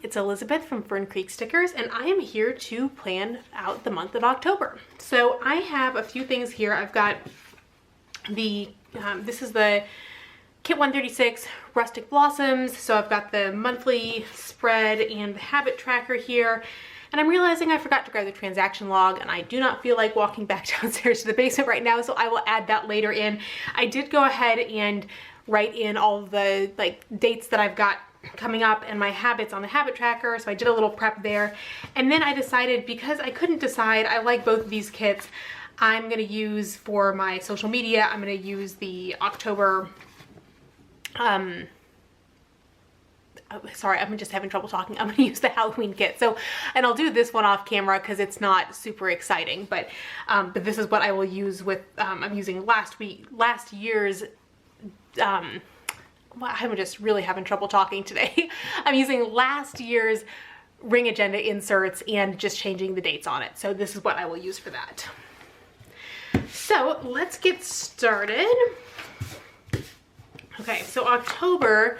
it's Elizabeth from Fern Creek Stickers, and I am here to plan out the month of October. So I have a few things here. I've got the, this is the Kit 136 Rustic Blossoms. So I've got the monthly spread and the habit tracker here. And I'm realizing I forgot to grab the transaction log, and I do not feel like walking back downstairs to the basement right now, so I will add that later in. I did go ahead and write in all of the dates that I've got coming up and my habits on the habit tracker, so I did a little prep there. And then I decided, because I couldn't decide, I like both of these kits, I'm gonna use for my social media, I'm gonna use the October, sorry, I'm just having trouble talking. I'm gonna use the Halloween kit. So, and I'll do this one off camera because it's not super exciting, but this is what I will use with, I'm using last year's, I'm just really having trouble talking today. I'm using last year's ring agenda inserts and just changing the dates on it. So this is what I will use for that. So let's get started. Okay, so October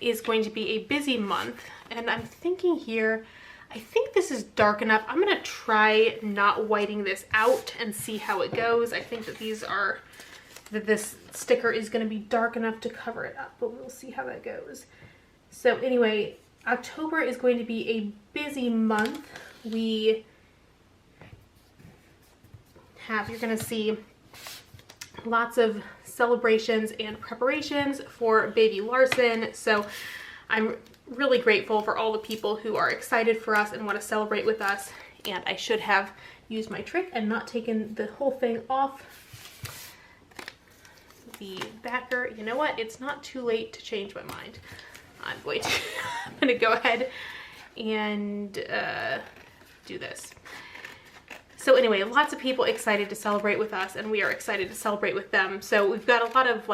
is going to be a busy month, and I'm thinking here, I think this is dark enough. I'm gonna try not whiting this out and see how it goes. I think that this sticker is going to be dark enough to cover it up, but we'll see how that goes. So anyway, October is going to be a busy month. We have, you're going to see lots of celebrations and preparations for baby Larson. So I'm really grateful for all the people who are excited for us and want to celebrate with us. And I should have used my trick and not taken the whole thing off the backer. You know what? It's not too late to change my mind. I'm going to go ahead and do this. So anyway, lots of people excited to celebrate with us, and we are excited to celebrate with them. So we've got a lot of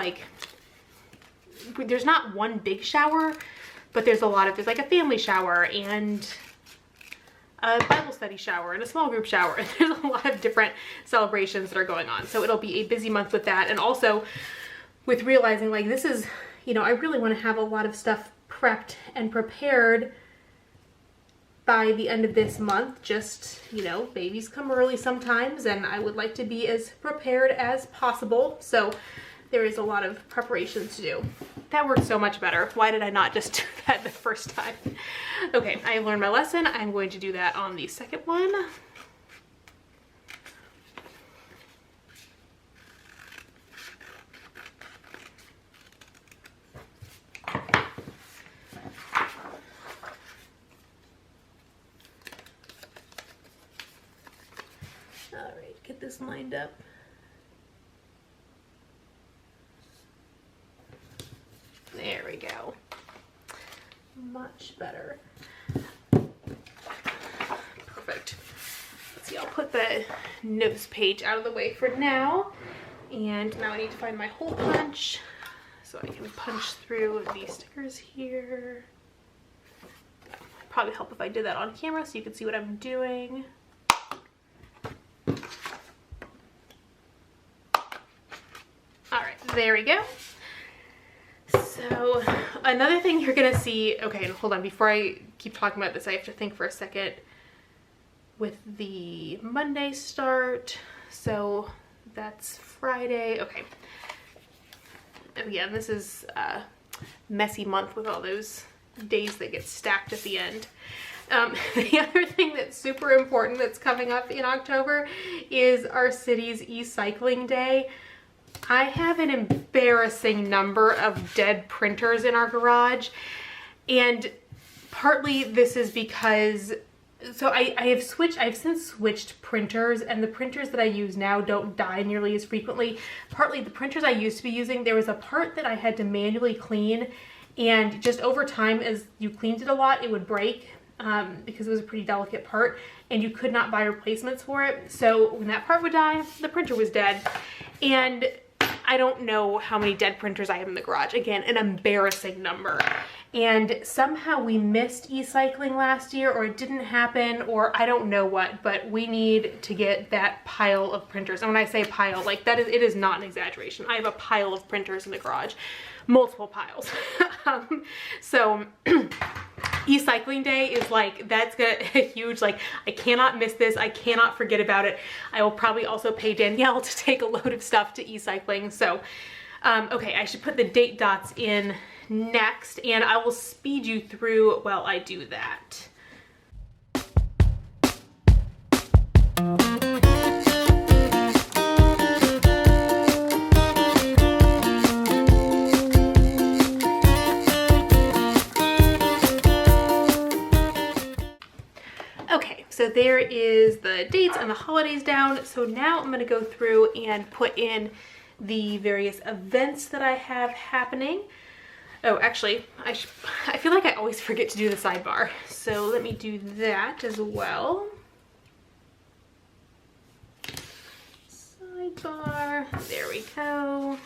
there's not one big shower, but there's there's like a family shower and a Bible study shower and a small group shower. And there's a lot of different celebrations that are going on. So it'll be a busy month with that. And also with realizing this is, I really want to have a lot of stuff prepped and prepared by the end of this month. Just, babies come early sometimes, and I would like to be as prepared as possible. So there is a lot of preparations to do. That worked so much better. Why did I not just do that the first time? Okay, I learned my lesson. I'm going to do that on the second one. All right, get this lined up. There we go. Much better. Perfect. Let's see, I'll put the notes page out of the way for now. And now I need to find my hole punch so I can punch through these stickers here. It'd probably help if I did that on camera so you can see what I'm doing. All right, there we go. So another thing you're gonna see, okay, hold on, before I keep talking about this, I have to think for a second with the Monday start. So that's Friday, okay. Oh yeah, this is a messy month with all those days that get stacked at the end. The other thing that's super important that's coming up in October is our city's e-cycling day. I have an embarrassing number of dead printers in our garage, and partly this is because, so I've since switched printers, and the printers that I use now don't die nearly as frequently. Partly the printers I used to be using, there was a part that I had to manually clean, and just over time as you cleaned it a lot, it would break because it was a pretty delicate part, and you could not buy replacements for it. So when that part would die, the printer was dead. And I don't know how many dead printers I have in the garage. Again, an embarrassing number. And somehow we missed e-cycling last year, or it didn't happen, or I don't know what, but we need to get that pile of printers. And when I say pile, it is not an exaggeration. I have a pile of printers in the garage, multiple piles. So e-cycling day is like, that's a huge, like, I cannot miss this. I cannot forget about it. I will probably also pay Danielle to take a load of stuff to e-cycling. So, okay, I should put the date dots in next, and I will speed you through while I do that. Okay, so there is the dates and the holidays down. So now I'm going to go through and put in the various events that I have happening. Oh, actually, I feel like I always forget to do the sidebar. So let me do that as well. Sidebar, there we go.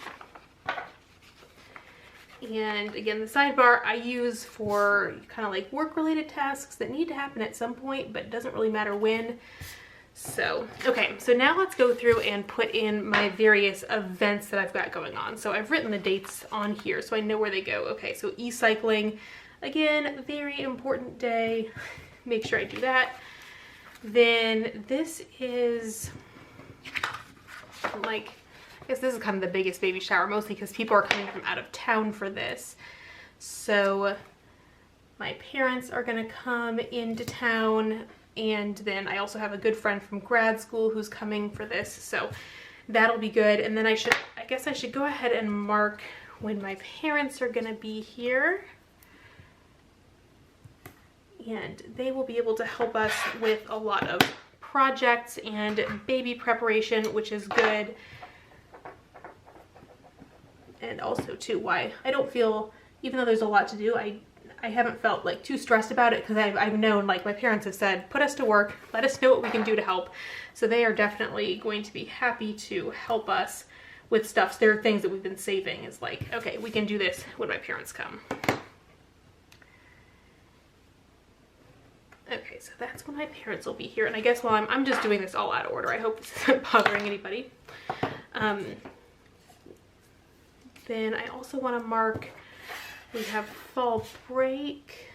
And again, the sidebar I use for kind of like work-related tasks that need to happen at some point, but it doesn't really matter when. So, okay, so now let's go through and put in my various events that I've got going on. So I've written the dates on here so I know where they go. Okay, so e-cycling, again, very important day. Make sure I do that. Then this is like, I guess this is kind of the biggest baby shower, mostly because people are coming from out of town for this. So my parents are gonna come into town, and then I also have a good friend from grad school who's coming for this, so that'll be good. And then I guess I should go ahead and mark when my parents are gonna be here. And they will be able to help us with a lot of projects and baby preparation, which is good. And also too, why I don't feel, even though there's a lot to do, I haven't felt like too stressed about it, because I've known, like my parents have said, put us to work, let us know what we can do to help. So they are definitely going to be happy to help us with stuff. So there are things that we've been saving. It's like, okay, we can do this when my parents come. Okay, so that's when my parents will be here. And I guess while I'm just doing this all out of order, I hope this isn't bothering anybody. Then I also want to mark, we have fall break,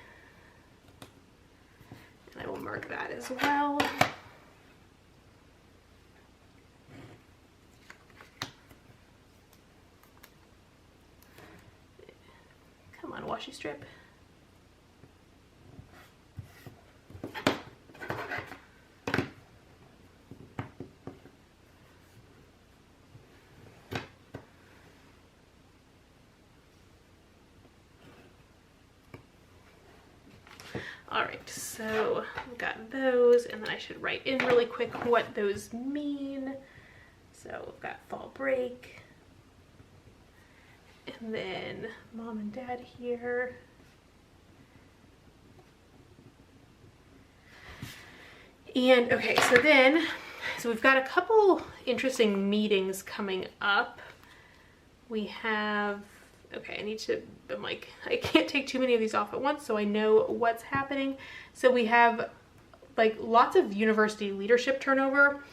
and I will mark that as well. Come on, washi strip. All right, so we've got those, and then I should write in really quick what those mean. So we've got fall break, and then mom and dad here. And okay, so we've got a couple interesting meetings coming up. We have, okay, I'm like, I can't take too many of these off at once so I know what's happening. So we have like lots of university leadership turnover.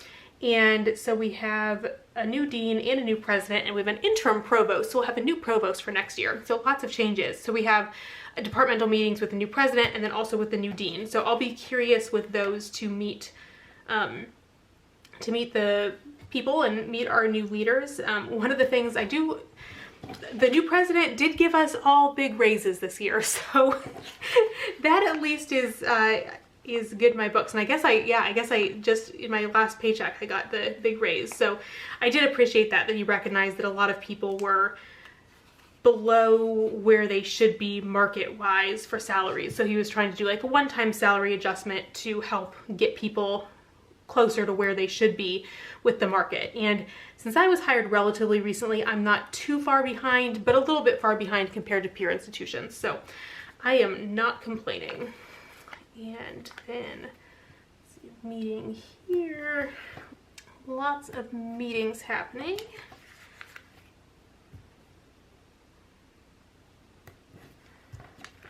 And so we have a new dean and a new president, and we have an interim provost. So we'll have a new provost for next year. So lots of changes. So we have departmental meetings with the new president and then also with the new dean. So I'll be curious with those to meet the people and meet our new leaders. One of the things I do, the new president did give us all big raises this year, so that at least is good in my books. And I guess I just, in my last paycheck, I got the big raise. So I did appreciate that he recognized that a lot of people were below where they should be market-wise for salaries. So he was trying to do like a one-time salary adjustment to help get people closer to where they should be with the market. And since I was hired relatively recently, I'm not too far behind, but a little bit far behind compared to peer institutions. So I am not complaining. And then, let's see, meeting here, lots of meetings happening.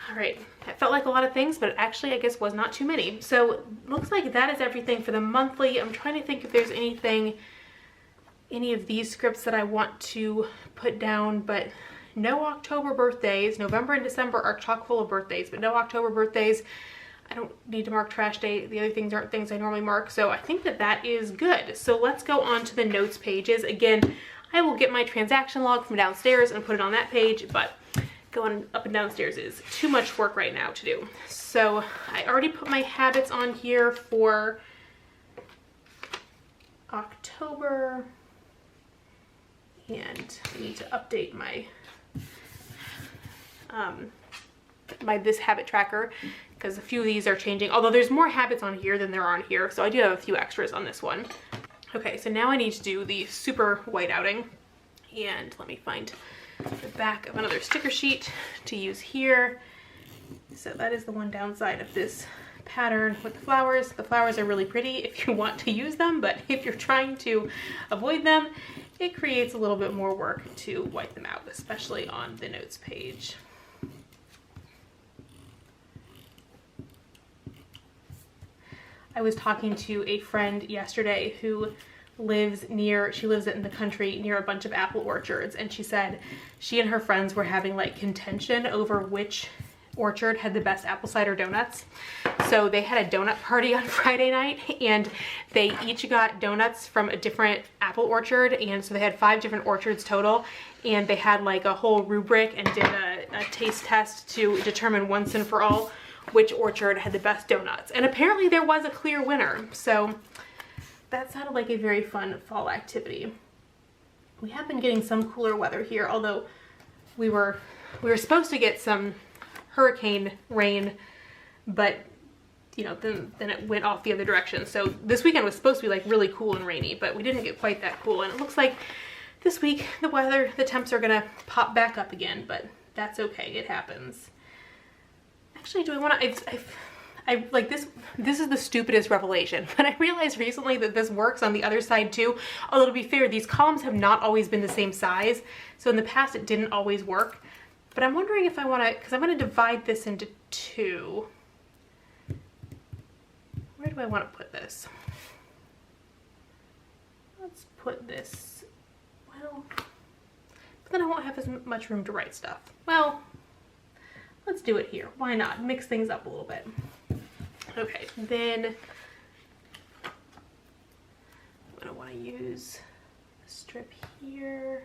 All right, that felt like a lot of things, but actually I guess was not too many. So looks like that is everything for the monthly. I'm trying to think if there's any of these scripts that I want to put down, but no October birthdays. November and December are chock full of birthdays, but no October birthdays. I don't need to mark trash day. The other things aren't things I normally mark, so I think that that is good. So let's go on to the notes pages. Again, I will get my transaction log from downstairs and put it on that page, but going up and downstairs is too much work right now to do. So I already put my habits on here for October, and I need to update my my this habit tracker because a few of these are changing, although there's more habits on here than there are on here, so I do have a few extras on this one. Okay, so now I need to do the super white outing, and let me find the back of another sticker sheet to use here. So that is the one downside of this pattern with the flowers. The flowers are really pretty if you want to use them, but if you're trying to avoid them, it creates a little bit more work to white them out, especially on the notes page. I was talking to a friend yesterday who lives in the country near a bunch of apple orchards, and she said she and her friends were having like contention over which orchard had the best apple cider donuts. So they had a donut party on Friday night, and they each got donuts from a different apple orchard, and so they had 5 different orchards total, and they had like a whole rubric and did a taste test to determine once and for all which orchard had the best donuts. And apparently there was a clear winner, so that sounded like a very fun fall activity. We have been getting some cooler weather here, although we were supposed to get some hurricane rain, but you know, then it went off the other direction. So this weekend was supposed to be like really cool and rainy, but we didn't get quite that cool. And it looks like this week the temps are gonna pop back up again, but that's okay, it happens. Actually, do I want to, I like this is the stupidest revelation, but I realized recently that this works on the other side too. Although to be fair, these columns have not always been the same size, so in the past it didn't always work. But I'm wondering if I want to, because I'm going to divide this into 2. Where do I want to put this? Let's put this, well, but then I won't have as much room to write stuff. Well, let's do it here. Why not? Mix things up a little bit. Okay, then I'm going to want to use a strip here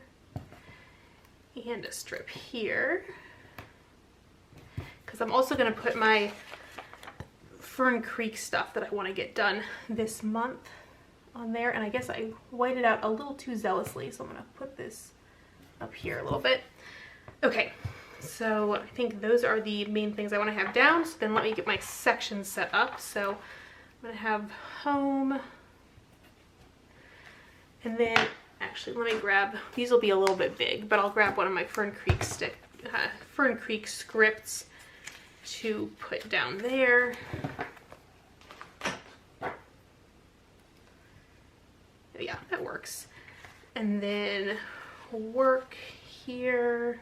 and a strip here, because I'm also going to put my Fern Creek stuff that I want to get done this month on there, and I guess I whited out a little too zealously, so I'm going to put this up here a little bit. Okay, so I think those are the main things I want to have down. So then let me get my sections set up. So I'm going to have home, and then actually let me grab, these will be a little bit big, but I'll grab one of my Fern Creek scripts to put down there. Yeah, that works. And then work here.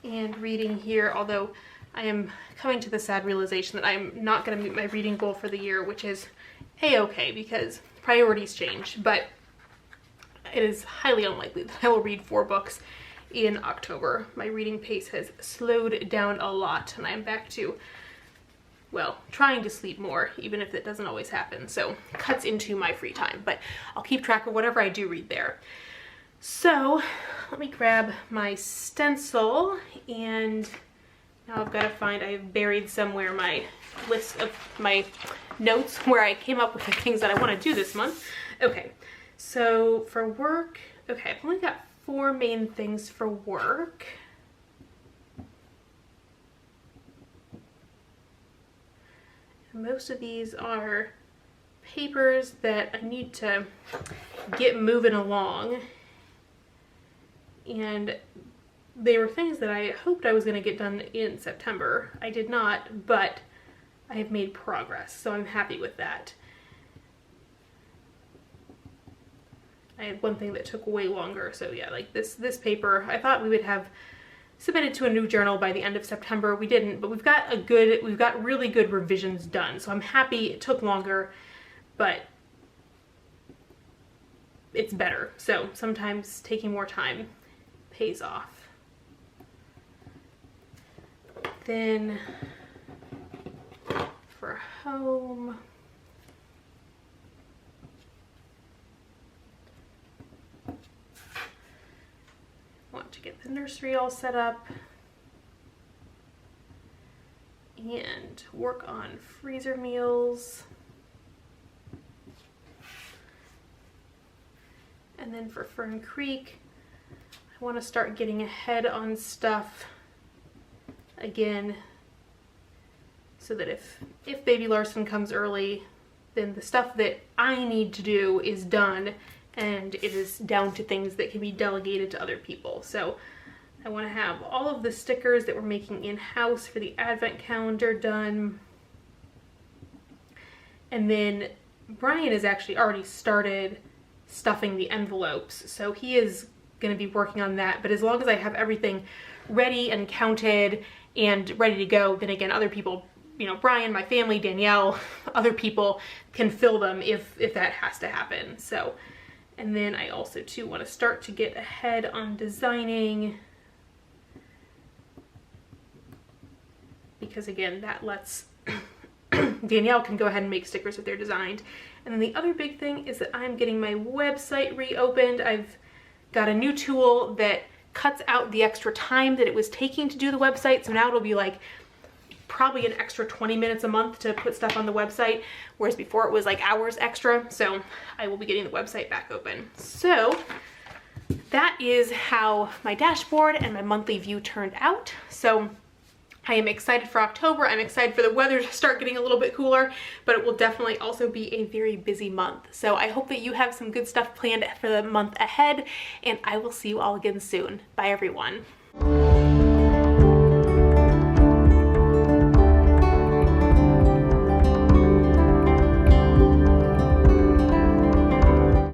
And reading here, although I am coming to the sad realization that I'm not going to meet my reading goal for the year, which is a-okay because priorities change, but it is highly unlikely that I will read 4 books in October. My reading pace has slowed down a lot, and I'm back to, well, trying to sleep more, even if it doesn't always happen, so it cuts into my free time, but I'll keep track of whatever I do read there. So let me grab my stencil, and now I've got to find, I've buried somewhere my list of my notes where I came up with the things that I want to do this month. Okay, so for work, okay, I've only got 4 main things for work. And most of these are papers that I need to get moving along. And they were things that I hoped I was going to get done in September. I did not, but I have made progress, so I'm happy with that. I had one thing that took way longer, so yeah, like this paper, I thought we would have submitted to a new journal by the end of September. We didn't, but we've got really good revisions done, so I'm happy. It took longer, but it's better. So sometimes taking more time pays off. Then for home, want to get the nursery all set up and work on freezer meals. And then for Fern Creek, I want to start getting ahead on stuff again, so that if baby Larson comes early, then the stuff that I need to do is done, and it is down to things that can be delegated to other people. So I want to have all of the stickers that we're making in-house for the advent calendar done. And then Brian has actually already started stuffing the envelopes, so he is going to be working on that. But as long as I have everything ready and counted and ready to go, then again, other people, you know, Brian, my family, Danielle, other people can fill them if that has to happen. So, and then I also too want to start to get ahead on designing, because again, that lets Danielle can go ahead and make stickers if they're designed. And then the other big thing is that I'm getting my website reopened. I've got a new tool that cuts out the extra time that it was taking to do the website. So now it'll be like probably an extra 20 minutes a month to put stuff on the website, whereas before it was like hours extra. So I will be getting the website back open. So that is how my dashboard and my monthly view turned out. So I am excited for October. I'm excited for the weather to start getting a little bit cooler, but it will definitely also be a very busy month. So I hope that you have some good stuff planned for the month ahead, and I will see you all again soon. Bye, everyone.